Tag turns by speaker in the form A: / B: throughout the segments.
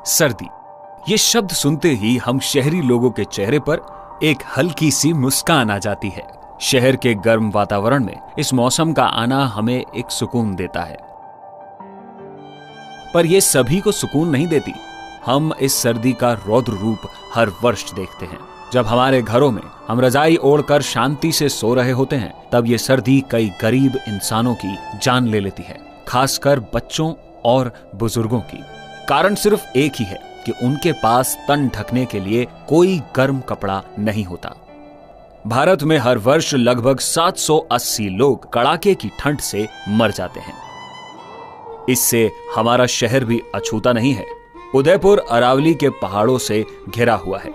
A: सर्दी। ये शब्द सुनते ही हम शहरी लोगों के चेहरे पर एक हल्की सी मुस्कान आ जाती है। शहर के गर्म वातावरण में इस मौसम का आना हमें एक सुकून देता है, पर यह सभी को सुकून नहीं देती। हम इस सर्दी का रौद्र रूप हर वर्ष देखते हैं। जब हमारे घरों में हम रजाई ओढ़कर शांति से सो रहे होते हैं, तब ये सर्दी कई गरीब इंसानों की जान ले लेती है, खासकर बच्चों और बुजुर्गों की। कारण सिर्फ एक ही है कि उनके पास तन ढकने के लिए कोई गर्म कपड़ा नहीं होता। भारत में हर वर्ष लगभग 780 लोग कड़ाके की ठंड से मर जाते हैं। इससे हमारा शहर भी अछूता नहीं है। उदयपुर अरावली के पहाड़ों से घिरा हुआ है,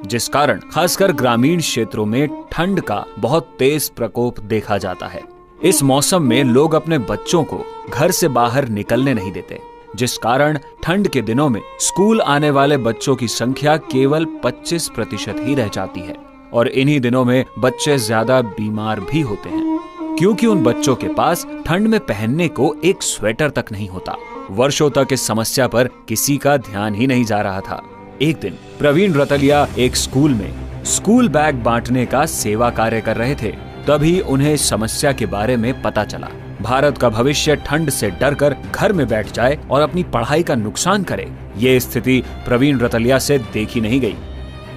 A: जिस कारण खासकर ग्रामीण क्षेत्रों में ठंड का बहुत तेज प्रकोप देखा जाता है। इस मौसम में लोग अपने बच्चों को घर से बाहर निकलने नहीं देते, जिस कारण ठंड के दिनों में स्कूल आने वाले बच्चों की संख्या केवल 25% ही रह जाती है। और इन्हीं दिनों में बच्चे ज्यादा बीमार भी होते हैं, क्योंकि उन बच्चों के पास ठंड में पहनने को एक स्वेटर तक नहीं होता। वर्षों तक इस समस्या पर किसी का ध्यान ही नहीं जा रहा था। एक दिन प्रवीण रतलिया एक स्कूल में स्कूल बैग बांटने का सेवा कार्य कर रहे थे। तभी उन्हें इस समस्या के बारे में पता चला। भारत का भविष्य ठंड से डरकर घर में बैठ जाए और अपनी पढ़ाई का नुकसान करे, ये स्थिति प्रवीण रतलिया से देखी नहीं गई।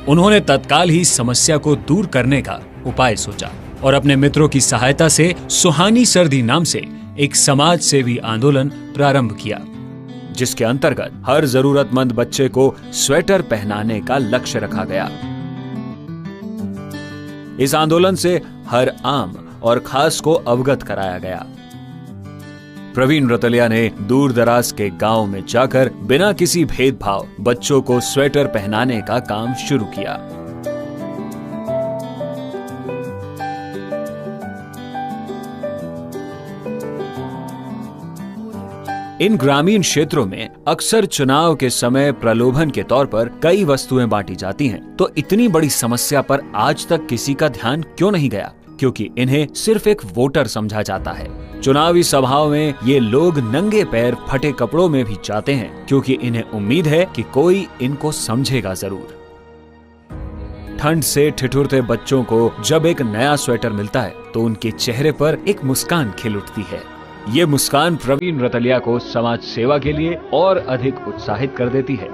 A: उन्होंने तत्काल ही समस्या को दूर करने का उपाय सोचा और अपने मित्रों की सहायता से सुहानी सर्दी नाम से एक समाज सेवी आंदोलन प्रारंभ किया, जिसके अंतर्गत हर जरूरतमंद बच्चे को स्वेटर पहनाने का लक्ष्य रखा गया। इस आंदोलन से हर आम और खास को अवगत कराया गया। प्रवीण रतलिया ने दूर दराज के गांव में जाकर बिना किसी भेदभाव बच्चों को स्वेटर पहनाने का काम शुरू किया। इन ग्रामीण क्षेत्रों में अक्सर चुनाव के समय प्रलोभन के तौर पर कई वस्तुएं बांटी जाती हैं, तो इतनी बड़ी समस्या पर आज तक किसी का ध्यान क्यों नहीं गया? क्योंकि इन्हें सिर्फ एक वोटर समझा जाता है। चुनावी सभाओं में ये लोग नंगे पैर फटे कपड़ों में भी जाते हैं, क्योंकि इन्हें उम्मीद है कि कोई इनको समझेगा जरूर। ठंड से ठिठुरते बच्चों को जब एक नया स्वेटर मिलता है, तो उनके चेहरे पर एक मुस्कान खिल उठती है। ये मुस्कान प्रवीण रतलिया को समाज सेवा के लिए और अधिक उत्साहित कर देती है।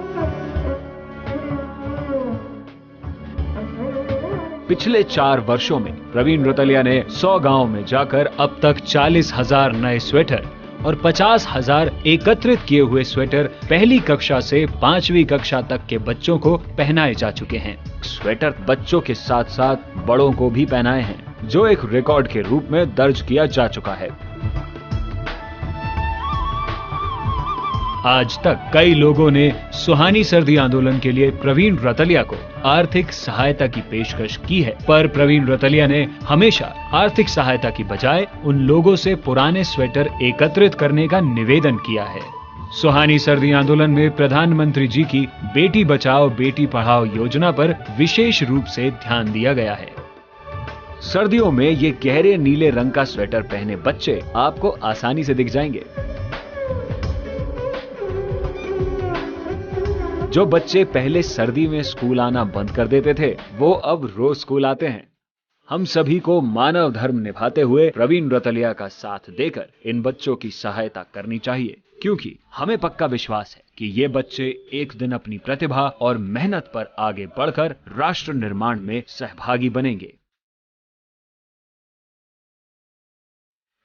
A: पिछले 4 वर्षों में प्रवीण रतलिया ने 100 गांव में जाकर अब तक 40,000 नए स्वेटर और 50,000 एकत्रित किए हुए स्वेटर पहली कक्षा से 5वीं कक्षा तक के बच्चों को पहनाए जा चुके हैं। स्वेटर बच्चों के साथ साथ बड़ों को भी पहनाए हैं, जो एक रिकॉर्ड के रूप में दर्ज किया जा चुका है। आज तक कई लोगों ने सुहानी सर्दी आंदोलन के लिए प्रवीण रतलिया को आर्थिक सहायता की पेशकश की है, पर प्रवीण रतलिया ने हमेशा आर्थिक सहायता की बजाय उन लोगों से पुराने स्वेटर एकत्रित करने का निवेदन किया है। सुहानी सर्दी आंदोलन में प्रधानमंत्री जी की बेटी बचाओ बेटी पढ़ाओ योजना पर विशेष रूप से ध्यान दिया गया है। सर्दियों में ये गहरे नीले रंग का स्वेटर पहने बच्चे आपको आसानी से दिख जाएंगे। जो बच्चे पहले सर्दी में स्कूल आना बंद कर देते थे, वो अब रोज स्कूल आते हैं। हम सभी को मानव धर्म निभाते हुए प्रवीण रतलिया का साथ देकर इन बच्चों की सहायता करनी चाहिए, क्योंकि हमें पक्का विश्वास है कि ये बच्चे एक दिन अपनी प्रतिभा और मेहनत पर आगे बढ़कर राष्ट्र निर्माण में सहभागी बनेंगे।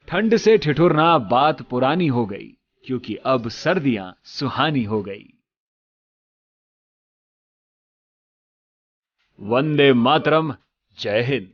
A: ठंड से ठिठुरना बात पुरानी हो गई, क्योंकि अब सर्दियां सुहानी हो गई। वंदे मातरम। जय हिंद।